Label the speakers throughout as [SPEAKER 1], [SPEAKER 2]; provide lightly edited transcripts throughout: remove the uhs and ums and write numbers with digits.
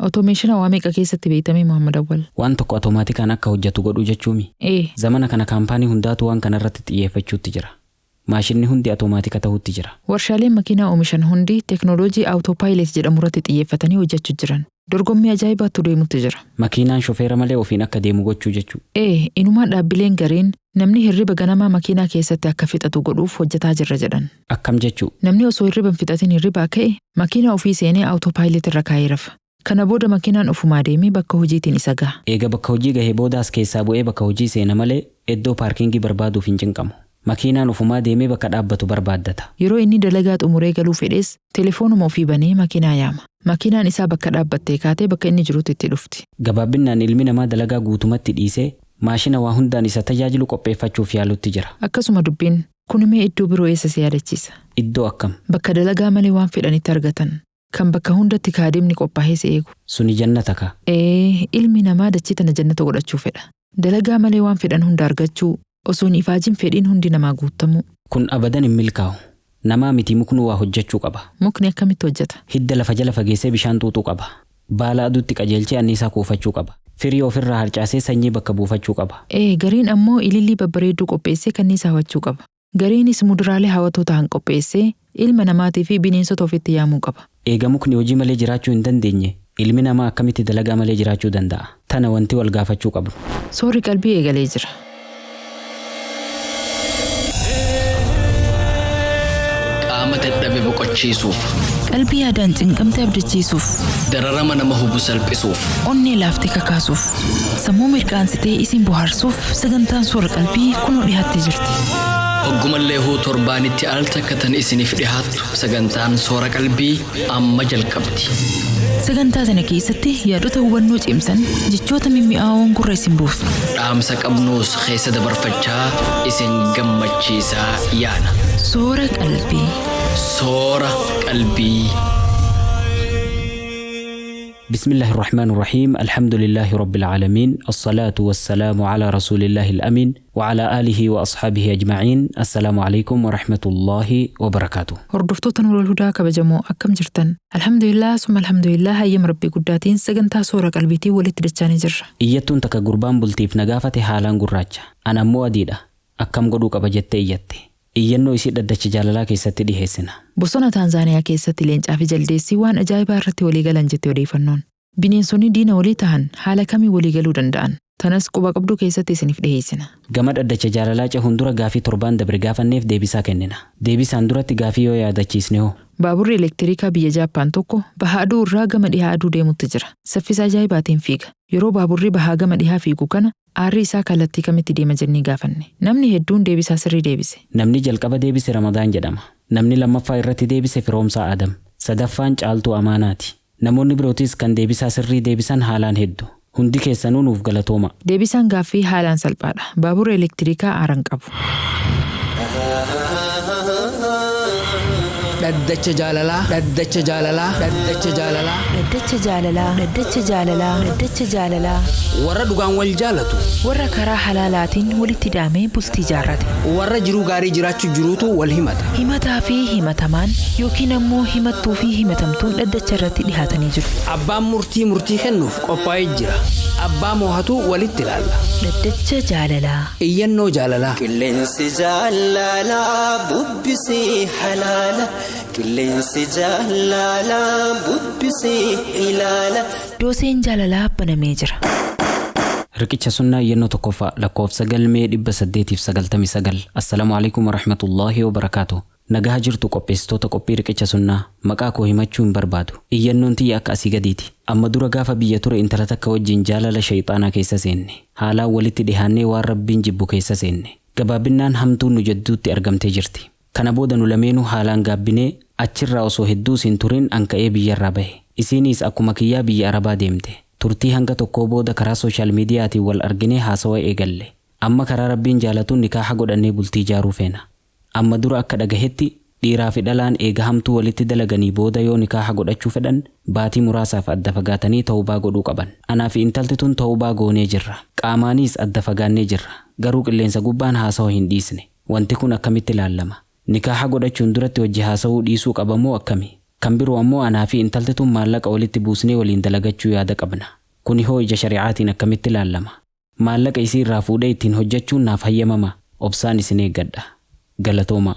[SPEAKER 1] Automation waa meeqa keessatti beekame Muhammad Awwal?
[SPEAKER 2] Waan tokko automatikaan akka hojjetu godhu jechuumi. Zamana kana kaampaanii hundaatu waan kana irratti xiyyeeffachuutti jira. Maashinni hundi automaatika ta'uutti jira.
[SPEAKER 1] Warshaaleen makiinaa oomishan hundi teknooloojii autopilot jedhamu irratti xiyyeeffatanii hojjechuu jiran. Dorgommii ajaa'ibaatu deemutti jira.
[SPEAKER 2] Makiinaan shofeera malee ofiin akka deemu gochuu jechuu.
[SPEAKER 1] Inumaa dhaabbileen gareen namni hirriba ganamaa makiinaa keessatti akka fixatu godhuuf hojjetaa jirra jedhan.
[SPEAKER 2] Akkam jechuu?
[SPEAKER 1] Namni osoo hirriban fixatiin hirribaa ka'e makiinaa ofii seenee autopilot irra kaa'ee rafa. Kana booda makiinaan ofumaa deemee bakka hojiitiin isa gaha.
[SPEAKER 2] Eega bakka hojii gahee boodaas keessaa bu'ee bakka hojii seena malee iddoo paarkingii barbaaduuf hin cinqamu. Makiinaan ofumaa deemee bakka dhaabbatu barbaaddata.
[SPEAKER 1] Yeroo inni dalagaa xumuree galuu fedhes telefoonuma ofii banee makiinaa yaama. Makiinaan isaa bakka dhaabbattee kaatee bakka inni jirutti itti dhufti.
[SPEAKER 2] Gabaabinaan ilmi namaa dalagaa guutumatti dhiisee maashina waa hundaan isa tajaajilu qopheeffachuuf yaalutti jira.
[SPEAKER 1] Akkasuma dubbiin kunimee iddoo biroo eessa si yaadachiisa?
[SPEAKER 2] Iddoo akkam?
[SPEAKER 1] Bakka dalagaa malee waan fedhanitti argatan. Kan bakka hundatti kaadimni qophaa'ee si eegu.
[SPEAKER 2] Suni jannata ka?
[SPEAKER 1] Ilmi namaa dachii tana jannata godhachuu fedha. Dalagaa malee waan fedhan hunda argachuu, osoo hin ifaajin fedhiin hundi namaa guutamu.
[SPEAKER 2] Kun abadan hin milkaa'u. Namaa miti mukni waa hojjechuu qaba.
[SPEAKER 1] Mukni akkamitti hojjeta?
[SPEAKER 2] Hidda lafa jala fageessee bishaan xuuxuu qaba. Baala aduutti qajeelchee anniisaa kuufachuu qaba. Firii ofirraa harcaasee sanyii bakka buufachuu qaba.
[SPEAKER 1] Gariin ammoo ilillii babbareedduu qopheessee kanniisa hawachuu qaba. Gariinis muduraalee hawwatoo ta'an qopheessee ilma namaatii fi bineensota ofitti yaamuu qaba.
[SPEAKER 2] Eega mukni hojii malee jiraachuu hin dandeenye, ilmi namaa akkamitti dalagaa malee jiraachuu danda'a? Tana wanti wal gaafachuu qabnu.
[SPEAKER 1] Soorri qalbii eegalee jira.
[SPEAKER 3] Qaama dadhabe boqochiisuuf,
[SPEAKER 1] qalbii yaadaan cinqamte abdachiisuuf,
[SPEAKER 3] dararama nama hubu salphisuuf,
[SPEAKER 1] onnee laaftee kakaasuuf, sammuu mirqaansitee isin bohaarsuuf sagantaan soora qalbii kunoo dhiyaattee jirti.
[SPEAKER 3] Oggumallee huu torbaanitti al takkatan isiniif dhihaattu sagantaan soora qalbii amma jalqabdi.
[SPEAKER 1] Sagantaa sana keessatti yaadota hubannoo cimsan jechoota mimmi'aawoon gurra isin buusu.
[SPEAKER 3] Dhaamsa qabnuus keessa dabarfachaa isin gammachiisaa yaana.
[SPEAKER 1] Soora qalbii.
[SPEAKER 3] Soora qalbii.
[SPEAKER 2] بسم الله الرحمن الرحيم الحمد لله رب العالمين الصلاة والسلام على رسول الله الأمين وعلى آله وأصحابه أجمعين السلام عليكم ورحمة الله وبركاته.
[SPEAKER 1] هردفتو نور الهدى كبجمو أكم جرتن الحمد لله ثم الحمد لله أيام ربي قداتين سجنتا سورة قلبيتي ولتدجاني جر
[SPEAKER 2] إيتون تكا قربان بلتيف نقافة حالان قراجة أنا مواديدة أكم قدو كبجت إيتي iyyannoo isii dhaddacha jaalalaa keessatti dhiheessina.
[SPEAKER 1] Bosona Taanzaaniyaa keessatti leencaa fi jaldeessi waan ajaa'ibaa irratti walii galan jettee odeeffannoon. Bineensonni diina walii ta'an haala kamii walii galuu danda'an? Tanas quba qabduu keessatti isiniif dhiheessina.
[SPEAKER 2] Gama dhaddacha jaalalaa cehuun dura gaafii torbaan dabre gaafanneef deebisaa kennina. Deebisaan duratti gaafii yoo yaadachiisne hoo?
[SPEAKER 1] Baaburri elektiriikaa biyya Jaappaan tokko baha aduu irraa gama dhihaa aduu deemutti jira. Saffisa ajaa'ibaatiin fiiga. Yeroo baaburri bahaa gama dhihaa fiigu kana aarri isaa kallattii kamitti deema jennee gaafanne. Namni hedduun deebisaa sirrii deebise.
[SPEAKER 2] Namni jalqaba deebise Ramadaan jedhama. Namni lammaffaa irratti deebise Firoomsaa Adam. Sadaffaan Caaltuu Amaanaati. Namoonni birootis kan deebisaa sirrii deebisan haalaan hedduu. Hundi keessanuu nuuf galatooma.
[SPEAKER 1] Deebisaan gaaffii haalaan salphaadha. Baaburri elektiriikaa aaran qabu.
[SPEAKER 3] Dhaddacha jaalalaa, dhaddacha jaalalaa, dhaddacha jaalalaa,
[SPEAKER 4] dhaddacha jaalalaa, dhaddacha jaalalaa, dhaddacha jaalalaa.
[SPEAKER 3] Warra dhugaan wal jaalatu,
[SPEAKER 4] warra karaa halaalaatiin walitti hidhamee bultii jaarrate,
[SPEAKER 3] warra jiruu gaarii jiraachuu jiruutu wal himata.
[SPEAKER 4] Himataa fi himatamaan yookiin ammoo himattuu fi himatamtuun dhaddacha irratti dhihaatanii jiru.
[SPEAKER 3] Abbaan murtii kennuuf qophaa'ee jira. Abbaa moohatu walitti ilaalla.
[SPEAKER 4] Dhaddacha jaalalaa.
[SPEAKER 3] Iyyannoo jaalalaa.
[SPEAKER 5] Qilleensi jaalalaa bubbisii halaala. Qilleensi jaalalaa bubbisii ilaala.
[SPEAKER 4] Dooseen jaalalaa banamee jira.
[SPEAKER 2] Riqicha sunnaa iyyannoo tokkoffaa lakkoofsa galmee 899. Assalaamu alaykum warahmatullaahi wabarakaatuh. Nagaa jirtu qopheessitoota qophii riqicha sunnaa maqaa koo himachuu hin barbaadu. Iyyannoon tiyya akka asii gadiiti. Amma dura gaafa biyya ture intala takka wajjin jaalala shayxaanaa keessa seenne. Haalaan walitti dhihaannee waan rabbiin jibbu keessa seenne. Gabaabinaan hamtuun nu jidduutti argamtee jirti. Kana booda nu lameenuu haalaan gaabbinee achirraa osoo hedduu siin turin anka'ee biyyarraa bahe. Isiinis akkuma kiyyaa biyya Arabaa deemte. Turtii hanga tokkoo booda karaa sooshaal miidiyaatiin wal arginee haasawaa eegalle. Amma karaa rabbiin jaalatuun nikaaha godhannee bultii ijaaruu feena. Amma dura akka dhagahetti dhiiraa fi dhalaan eega hamtuu walitti dalaganii booda yoo nikaaha godhachuu fedhan baatii muraasaaf adda fagaatanii tawbaa godhuu qaban. Anaa fi intalti tun tawbaa goonee jirra. Qaamaanis adda fagaannee jirra. Garuu qilleensa gubbaan haasawaa hin dhiisne. Wanti kun akkamitti ilaalama? Nikaaha godhachuun duratti wajji haasawuu dhiisuu qabamoo akkami? Kan biroo ammoo anaa fi intalti tun maallaqa walitti buusnee waliin dalagachuu yaada qabna. Kuni hoo ija shari'aatiin akkamitti ilaalama? Maallaqa isii irraa fuudhee ittiin hojjechuun naaf hayyamama. Obsaan isin eeggadha. Galatooma.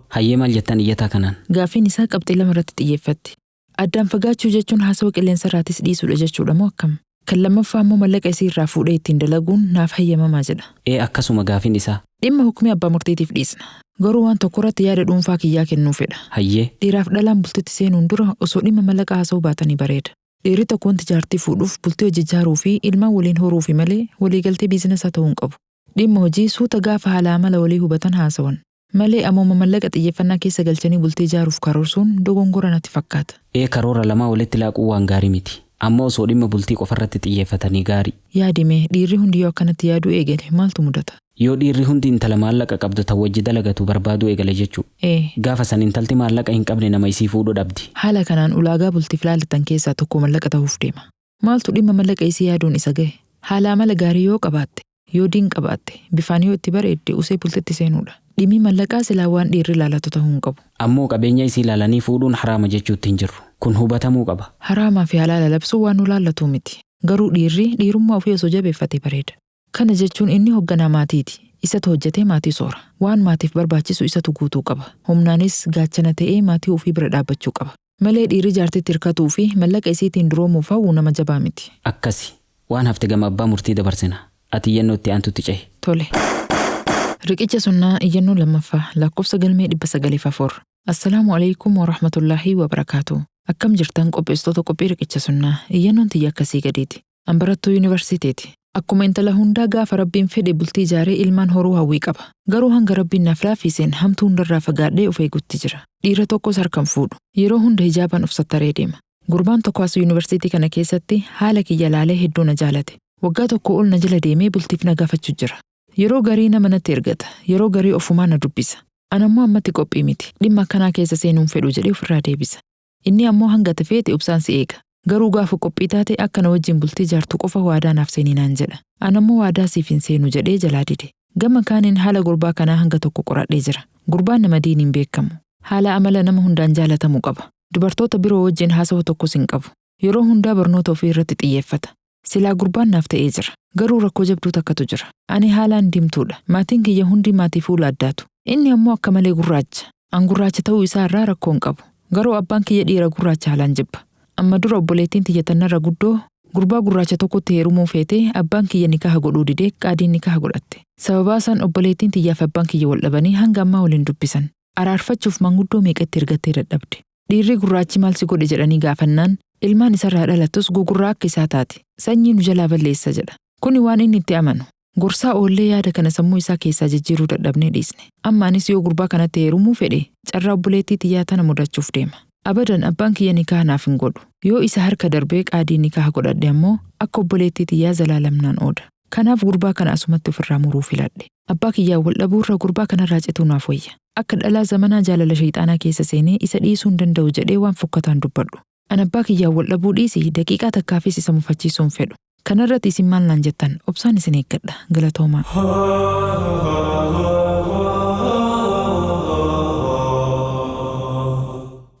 [SPEAKER 2] Hayyee maal jettan iyyataa kanaan?
[SPEAKER 1] Gaaffiin isaa qabxii lama irratti xiyyeeffatti. Addaan fagaachuu jechuun haasawa qilleensa irraatis dhiisuudha jechuudha moo akkam? Kan lammaffaa ammoo maallaqa isii irraa fuudhee ittiin dalaguun naaf hayyamamaa jedha.
[SPEAKER 2] Akkasuma gaaffiin isaa.
[SPEAKER 1] Dhimma hukumii abbaa murtiitiif dhiisna. Garuu waan tokko irratti yaada dhuunfaa kiyyaa kennuu fedha.
[SPEAKER 2] Hayyee.
[SPEAKER 1] Dhiiraaf dhalaan bultitti seenuun dura osoo dhimma maallaqa haasa'uu baatanii bareeda. Dhiirri tokko wanti jaartii fuudhuuf bultii hojii ijaaruu fi ilmaan waliin horuufi malee waliigaltee biizinasa ta'uu hin qabu. Dhimma hojii suuta gaafa haala amala walii hubatan haasawan. Malee ammoo maallaqa xiyyeeffannaa keessa galchanii bultii ijaaruuf karoorsuun dogongora natti fakkaata.
[SPEAKER 2] Karoora lamaa walitti laaquu waan gaarii miti. Ammoo osoo dhimma bultii qofarratti xiyyeeffatanii gaarii.
[SPEAKER 1] Yaadime dhiirri hundi yoo akkanatti yaaduu eegale maaltu mudata?
[SPEAKER 2] Yoo dhiirri hundi intala maallaqa qabdu ta'u wajji dalagatu barbaaduu eegale jechuu. Gaafa san intalti maallaqa hin qabne nama isii fuudhuu dhabdi.
[SPEAKER 1] Haala kanaan ulaagaa bultiif laalatan keessaa tokko maallaqa ta'uuf deema. Maaltu dhimma maallaqa isii yaaduun isa gahe? Haala amala gaarii yoo qabaatte, yoo diin qabaatte, bifaan yoo itti bareedde usee bultitti seenuudha. Dhimmi maallaqaa silaa waan dhiirri laalatu ta'uu hin qabu.
[SPEAKER 2] Ammoo qabeenya isii laalanii fuudhuun haraama jechuutti hin jirru. Kun hubatamuu qaba.
[SPEAKER 1] Haraamaa fi halaala labsuu waan nu laallatu miti. Garuu dhiirri dhiirummaa ofii osoo jabeeffate bareeda. Kana jechuun inni hoogganaa maatiiti. Isatu hojjetee maatii soora. Waan maatiif barbaachisu isatu guutuu qaba. Humnaanis gaachana ta'ee maatii ofii bira dhaabbachuu qaba. Malee dhiirri jaartitti hirkatuu fi maallaqa isiitiin duroomuuf hawwu nama jabaa miti.
[SPEAKER 2] Akkasi. Waan hafte gama abbaa murtii dabarsina. Ati iyyannoo itti aantutti cehi.
[SPEAKER 1] Tole. Riqicha sunnaa iyyannoo lammaffaa lakkoofsa galmee 904. Assalaamu alaikum wa rahmatullaahi wa barakaatu. Akkam jirtan qopheessitoota qophii riqicha sunnaa iyyannoon tiyya akkasii gadiiti. An barattuu yuunivarsiiteeti. Akkuma intala hundaa gaafa rabbiin fedhe bultii ijaaree ilmaan horuu hawwii qaba. Garuu hanga rabbiin naaf laaffiseen hamtuu hundarraa fagaadhee of eegutti jira. Dhiira tokkos harkaan fuudhu. Yeroo hunda hijaabaan of sattaree deema. Gurbaan tokko as yuunivarsiitii kana keessatti haala kiyya laalee hedduu na jaalate. Waggaa tokko ol na jala deemee bultiif na gaafachuu jira. Yeroo garii nama natti ergata. Yeroo garii ofumaa na dubbisa. An ammoo ammatti qophii miti. Dhimma akkanaa keessa seenuun fedhu jedhee ofirraa deebisa. Inni ammoo hanga tafeete obsaan si eega. Garuu gaafa qophii taate akka na wajjin bultii jaartu qofa waadaa naaf seenii naan jedha. An ammoo waadaa siif hin seenu jedhee jalaa dide. Gama kaaniin haala gurbaa kanaa hanga tokko qoradhee jira. Gurbaan nama diiniin beekamu. Haala amala nama hundaan jaalatamuu qaba. Dubartoota biroo wajjin haasawa tokkos hin qabu. Yeroo hundaa barnoota ofii irratti xiyyeeffata. Silaa gurbaan naaf ta'ee jira. Garuu rakkoo jabduu takkatu jira. Ani haalaan diimtuudha. Maatiin kiyya hundi maatii fuula addaatu. Inni ammoo akka malee gurraacha. An gurraacha ta'uu isaa irraa rakkoo hin qabu. Garuu abbaan kiyya dhiira gurraacha haalaan jibba. Amma dura obboleettiin tiyya tannarra guddoo gurbaa gurraacha tokkotti heerumuu feetee abbaan kiyya nikaha godhuu didee qaadiin nikaha godhatte. Sababaa san obboleettiin tiyyaaf abbaan kiyya wal dhabanii hanga ammaa waliin dubbisan. Araarfachuuf manguddoo meeqatti ergattee dadhabde. Dhiirri gurraachi maal si godhe jedhanii gaafannaan ilmaan isarraa dhalattus gugurraa akka isaa taate. Sanyii nu jalaa balleessa jedha. Kuni waan inni itti amanu. Gorsaa oollee yaada kana sammuu isaa keessaa jijjiiruu dadhabnee dhiisne. Ammaanis yoo gurbaa kanatti heerumuu fedhe carraa obboleettii tiyyaa tana mudachuuf deema. Abadan abbaan kiyya nikaha naaf hin godhu. Yoo isa harka darbee qaadii nikaha godhadhe ammoo akka obboleettii tiyyaa zalaalamnaan ooda. Kanaaf gurbaa kana asumatti ofirraa muruu filadhe. Abbaa kiyyaa wal dhabuurra gurbaa kanarraa cituu naaf wayya. Akka dhalaa zamanaa jaalala shayxaanaa keessa seenee isa dhiisuu hin danda'u jedhee waan fokkataan dubbadhu. An abbaa kiyyaa wal dhabuu dhiisi daqiiqaa takkaafis isa mufachiisuun fedhu. Kanarratti isin maal naan jettan obsaan isin eeggadha galatoomaa.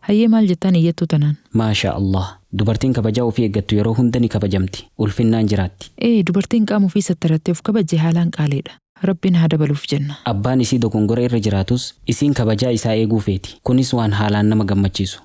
[SPEAKER 1] Hayyee maal jettan iyyattuu tanaan?
[SPEAKER 2] Maashaa Allah. Dubartiin kabajaa ofii eeggattu yeroo hunda ni kabajamti. Ulfinnaan jiraatti.
[SPEAKER 1] Dubartiin qaama ofii sattarattee of kabajje haalaan qaaliidha. Rabbiin haa dabaluuf jenna.
[SPEAKER 2] Abbaan isii dogongora irra jiraatus isiin kabajaa isaa eeguu feeti. Kunis waan haalaan nama gammachiisu.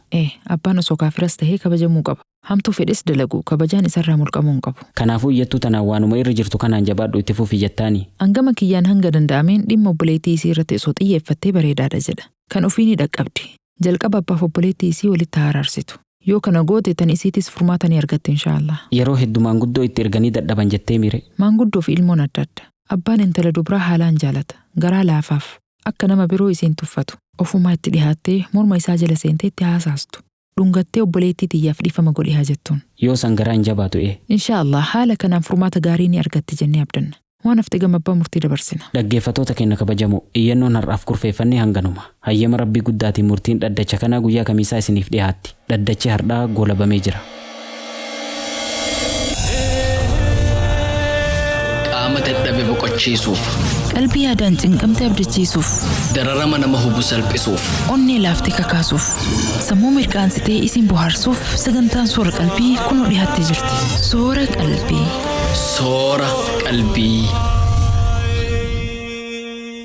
[SPEAKER 1] Abbaan osoo kaafiras tahee kabajamuu qaba. Hamtuu fedhes dalagu kabajaan isarraa mulqamuu hin qabu.
[SPEAKER 2] Kanaafuu iyyattuu tanaan waanuma irra jirtu kanaan jabaadhu itti fufi jettaani.
[SPEAKER 1] Hangama kiyyaan hanga danda'ameen dhimma obboleettii isii irratti osoo xiyyeeffattee bareedaadha jedha. Kan ofii ni dhaqqabdi. Jalqaba abbaaf obboleettii isii walitti araarsitu. Yoo kana goote tan isiitis furmaata ni argatte inshaallah.
[SPEAKER 2] Yeroo hedduu maanguddoo itti erganii dadhaban jettee mire.
[SPEAKER 1] Maanguddoo fi ilmoon adda adda. Abbaan intala dubraa haalaan jaalata. Garaa laafaaf. Akka nama biroo isiin tuffatu. Ofumaa itti dhihaattee morma isaa jala seentee itti haasaastu. Dhungattee obboleettii tiyyaaf dhiifama godhi haa jettuun.
[SPEAKER 2] Yoo san garaan jabaatu
[SPEAKER 1] inshaallah haala kanaan furmaata gaarii ni argatti jennee abdanna. Waan hafte gama abbaa murtii dabarsina.
[SPEAKER 2] Dhaggeeffattoota keenya kabajamoo iyyannoon har'aaf kurfeeffannee hanganuma. Hayyama Rabbii guddaatiin murtiin dhaddacha kanaa guyyaa kamiisaa isiniif dhiyaatti. Dhaddachi har'aa goolabamee jira.
[SPEAKER 3] Qaama dadhabe boqochiisuuf hubachiisuuf,
[SPEAKER 4] Qalbii yaadaan cinqamte abdachiisuuf,
[SPEAKER 3] dararama nama hubu salphisuuf.
[SPEAKER 4] onnee laaftee kakaasuuf, sammuu mirqaansitee isin bohaarsuuf sagantaan soora qalbii kunoo dhiyaattee jirti. Soora qalbii.
[SPEAKER 3] Soora qalbii.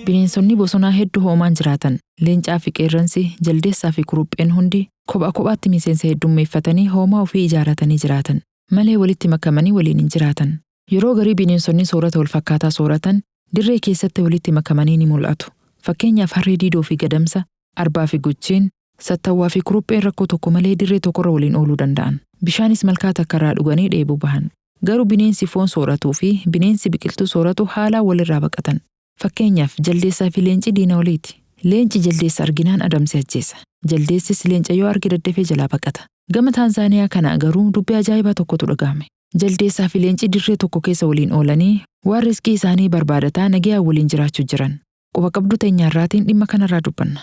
[SPEAKER 1] Bineensonni bosonaa hedduu hoomaan jiraatan leencaa fi qeerransi jaldeessaa fi kurupheen hundi kophaa kophaatti miseensa heddummeeffatanii hoomaa ofii ijaaratanii jiraatan malee walitti makamanii waliin hin jiraatan. Yeroo garii bineensonni soorata wal fakkaataa sooratan dirree keessatti walitti makamanii ni mul'atu. Fakkeenyaaf harree diidoo fi gadamsa, arbaa fi guchiin, sattawwaa fi kurupheen rakkoo tokko malee dirree tokkorra waliin ooluu danda'an. Bishaanis malkaa takkarraa dhuganii dheebuu bahan. Garuu bineensi foon sooratuu fi bineensi biqiltuu sooratu haalaan walirraa baqatan. Fakkeenyaaf jaldeessaa fi leenci diina waliiti. Leenci jaldeessa arginaan adamsee ajjeesa. Jaldeessis leenca yoo arge daddafee jalaa baqata. Gama Taanzaaniyaa kanaa garuu dubbii ajaa'ibaa tokkotu dhagahame. Jaldeessaa fi leenci dirree tokko keessa waliin oolanii waan riskii isaanii barbaadataa nagayaan waliin jiraachuu jiran. Quba qabdu teenyaarraatiin dhimma kanarraa dubbanna.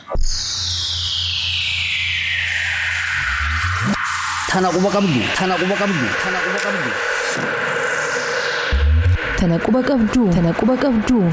[SPEAKER 6] Tana quba qabdu.
[SPEAKER 4] Tana quba qabduu.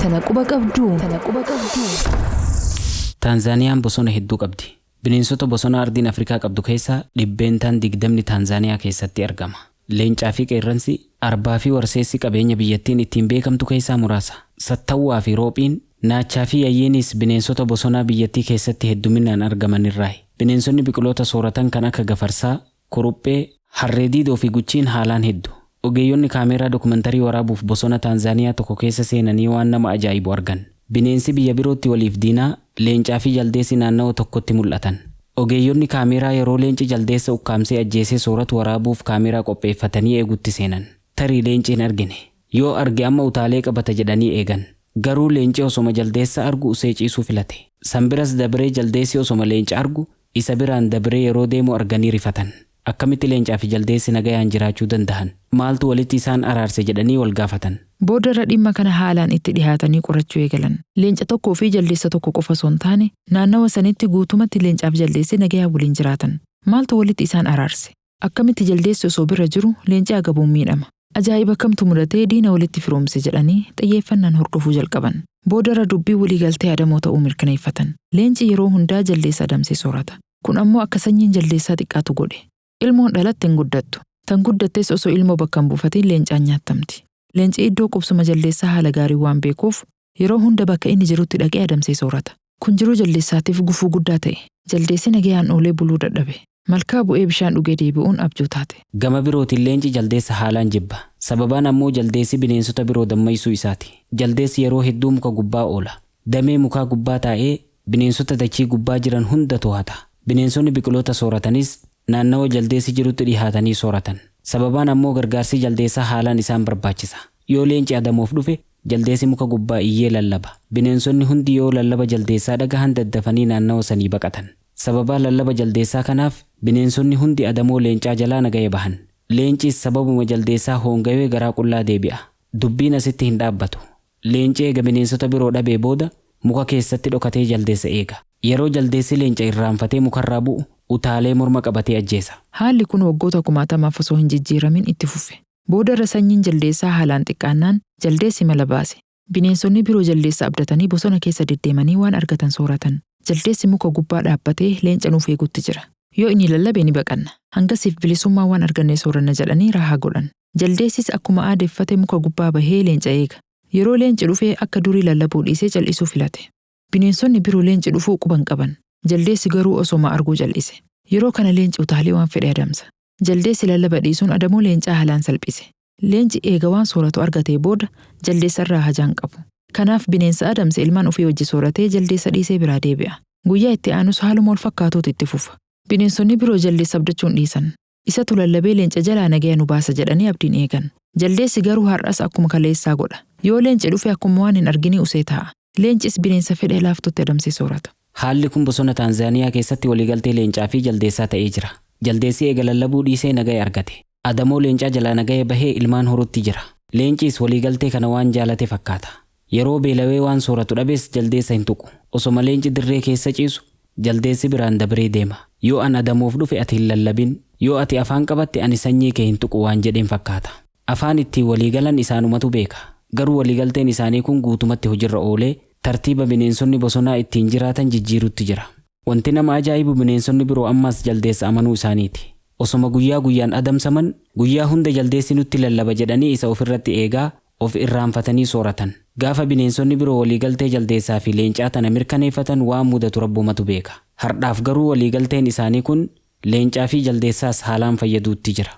[SPEAKER 2] Taanzaaniyaan bosona hedduu qabdi. Bineensota bosona ardiin Afrikaa qabdu keessaa dhibbeentaan 20 Taanzaaniyaa keessatti argama. Leencaa fi qeerransi, arbaa fi warseessi qabeenya biyyattiin ittiin beekamtu keessaa muraasa. Sattawwaa fi roophiin, naachaa fi yayyeenis bineensota bosonaa biyyattii keessatti hedduminaan argaman irraayi. Bineensonni biqiloota sooratan kan akka gafarsaa, kuruphee, harree diidoo fi guchiin haalaan heddu. Ogeeyyonni kaameeraa dokumantarii waraabuuf bosona Taanzaaniyaa tokko keessa seenanii waan nama ajaa'ibu argan. Bineensi biyya birootti waliif diinaa, leencaa fi jaldeessi naannawaa tokkotti mul'atan. Ogeeyyonni kaameeraa yeroo leenci jaldeessa ukkaamsee ajjeesee sooratu waraabuuf kaameeraa qopheeffatanii eegutti seenan. Tarii leenci hin argine. Yoo arge amma utaalee qabata jedhanii eegan. Garuu leenci osoma jaldeessa argu usee ciisuu filate. Sanbiras dabree jaldeessi osoma leenca argu isa biraan dabree yeroo deemu arganii rifatan. Akkamitti leencaa fi jaldeessi nagayaan jiraachuu danda'an? Maaltu walitti isaan araarse jedhanii wal gaafatan.
[SPEAKER 1] Boodarra dhimma kana haalaan itti dhihaatanii qorachuu eegalan. Leenca tokkoo fi jaldeessa tokko qofa osoo hin taane naannawa sanitti guutumatti leencaa fi jaldeessi nagayaan waliin jiraatan. Maaltu walitti isaan araarse? Akkamitti jaldeessi osoo bira jiru leenci agabuun miidhama? Ajaa'iba kamtu mudatee diina walitti firoomse jedhanii xiyyeeffannaan hordofuu jalqaban. Boodarra dubbii waliigaltee adamoo ta'uu mirkaneeffatan. Leenci yeroo hundaa jaldeessa adamsee soorata. Kun ammoo akka sanyiin jaldeessaa xiqqaatu godhe. Ilmoon dhalatte hin guddattu. Tan guddattes osoo ilmoo bakka hin buufatiin leencaan nyaattamti. Leenci iddoo qubsuma jaldeessaa haala gaarii waan beekuuf yeroo hunda bakka inni jirutti dhaqee adamsee soorata. Kun jiruu jaldeessaatiif gufuu guddaa ta'e. Jaldeessi nagayaan oolee buluu dadhabe. Malkaa bu'ee bishaan dhugee deebi'uun abjuu taate.
[SPEAKER 2] Gama birootiin leenci jaldeessa haalaan jibba. Sababaan ammoo jaldeessi bineensota biroo dammaysuu isaati. Jaldeessi yeroo hedduu muka gubbaa oola. Damee mukaa gubbaa taa'ee bineensota dachii gubbaa jiran hunda to'ata. Bineensonni biqiloota sooratanis naannawa jaldeessi jirutti dhihaatanii sooratan. Sababaan ammoo gargaarsi jaldeessaa haalaan isaan barbaachisa. Yoo leenci adamuuf dhufe jaldeessi muka gubbaa iyyee lallaba. Bineensonni hundi yoo lallaba jaldeessaa dhagahan daddafanii naannawa sanii baqatan. Sababaa lallaba jaldeessaa kanaaf bineensonni hundi adamoo leencaa jalaa nagaya bahan. Leencis sababuma jaldeessaa hoongawee garaa qullaa deebi'a. Dubbiin asitti hin dhaabbatu. Leenci eega bineensota biroo dhabee booda muka keessatti dhokatee jaldeessa eega. Yeroo jaldeessi leenca irraanfatee mukarraa bu'u utaalee morma qabatee ajjeesa.
[SPEAKER 1] Haalli kun waggoota 1000 osoo hin jijjiiramin itti fufe. Boodarra sanyiin jaldeessaa haalaan xiqqaannaan jaldeessi mala baase. Bineensonni biroo jaldeessa abdatanii bosona keessa deddeemanii waan argatan sooratan. Jaldeessi muka gubbaa dhaabbatee leenca nuuf eegutti jira. Yoo inni lallabe ni baqanna. Hangasiif bilisummaa waan argannee sooranna jedhanii raahaa godhan. Jaldeessis akkuma aadeeffate muka gubbaa bahee leenca eega. Yeroo leenci dhufee akka durii lallabuu dhiisee cal'isuu filate. Bineensonni biroo leenci dhufuu quban qaban. Jaldeessi garuu osoma arguu jal'ise. Yeroo kana leenci utaalee waan fedhe adamsa. Jaldeessi lallaba dhiisuun adamoo leencaa haalaan salphise. Leenci eega waan sooratu argatee booda jaldeessarraa hajaan qabu. Kanaaf bineensa adamse ilmaan ofii wajji sooratee jaldeessa dhiisee biraa deebi'a. Guyyaa itti aanus haaluma wal fakkaatuutu itti fufa. Bineensonni biroo jaldeessa abdachuun dhiisan. Isatu lallabee leenca jalaa nagaya nu baasa jedhanii abdiin eegan. Jaldeessi garuu har'as akkuma kaleessaa godha. Yoo leenci dhufe akkuma waan hin arginii usee taa'a. Leencis bineensa fedhe laaftutti adamsee soorata.
[SPEAKER 2] Haalli kun bosona Taanzaaniyaa keessatti waliigaltee leencaa fi jaldeessaa ta'ee jira. Jaldeessi eega lallabuu dhiisee nagaya argate. Adamoo leencaa jalaa nagaya bahee ilmaan horutti jira. Leencis waliigaltee kana waan jaalate fakkaata. Yeroo beelawee waan sooratu dhabes jaldeessa hin tuqu. Osoma leenci dirree keessa ciisu jaldeessi biraan dabree deema. Yoo an adamoof dhufe ati hin lallabin. Yoo ati afaan qabatte ani sanyii kee hin tuqu waan jedheen fakkaata. Afaan ittiin waliigalan isaanumatu beeka. Garuu waliigalteen isaanii kun guutumatti hojiirra oolee tartiiba bineensonni bosonaa ittiin jiraatan jijjiirutti jira. Wanti nama ajaa'ibu bineensonni biroo ammas jaldeessa amanuu isaaniiti. Osoma guyyaa guyyaan adamsaman guyyaa hunda jaldeessi nutti lallaba jedhanii isa ofirratti eegaa of irraanfatanii sooratan. Gaafa bineensonni biroo waliigaltee jaldeessaa fi leencaa tana mirkaneeffatan waan mudatu Rabbumatu beeka. Hardhaaf garuu waliigalteen isaanii kun leencaa fi jaldeessaas haalaan fayyaduutti jira.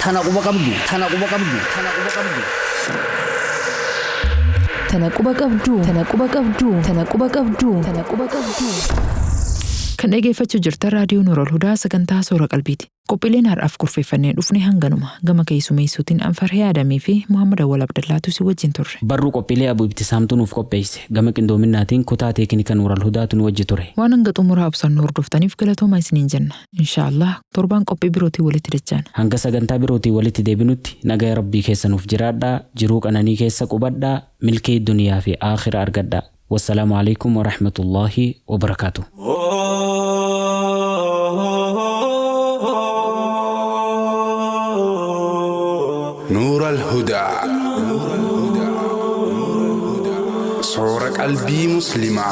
[SPEAKER 3] Tana quba qabdu.
[SPEAKER 1] Kan dhageeffachuu jirtan raadiyoo Nuurul Hudaa sagantaa Soora Qalbiiti. Qophiileen har'aaf kurfeeffannee dhufne hanganuma gama keessummeessuutiin Anfarhee Adamii fi Muhammad Awwal Abdallaatu si wajjin turre.
[SPEAKER 2] Barruu qophiilee Abuu Ibtisaamtuu nuuf qopheesse. Gama qindoominaatiin kutaa teeknikaa Nuurul Hudaatu nu wajji ture.
[SPEAKER 1] Waan hanga xumuraa obsaan hordoftaniif galatoomaa isiniin jenna. Inshaallah torbaan qophii birootii walitti dachaan.
[SPEAKER 2] Hanga sagantaa birootii walitti deebinutti nagaa Rabbii keessa nuuf jiraadhaa, jiruu qananii keessa qubadhaa, milkii duniyaa fi aakhira argadhaa. Wassalaamu alaikum wa rahmatullahi wa barakaatuh.
[SPEAKER 6] نور الهدى صورة قلبي مسلمة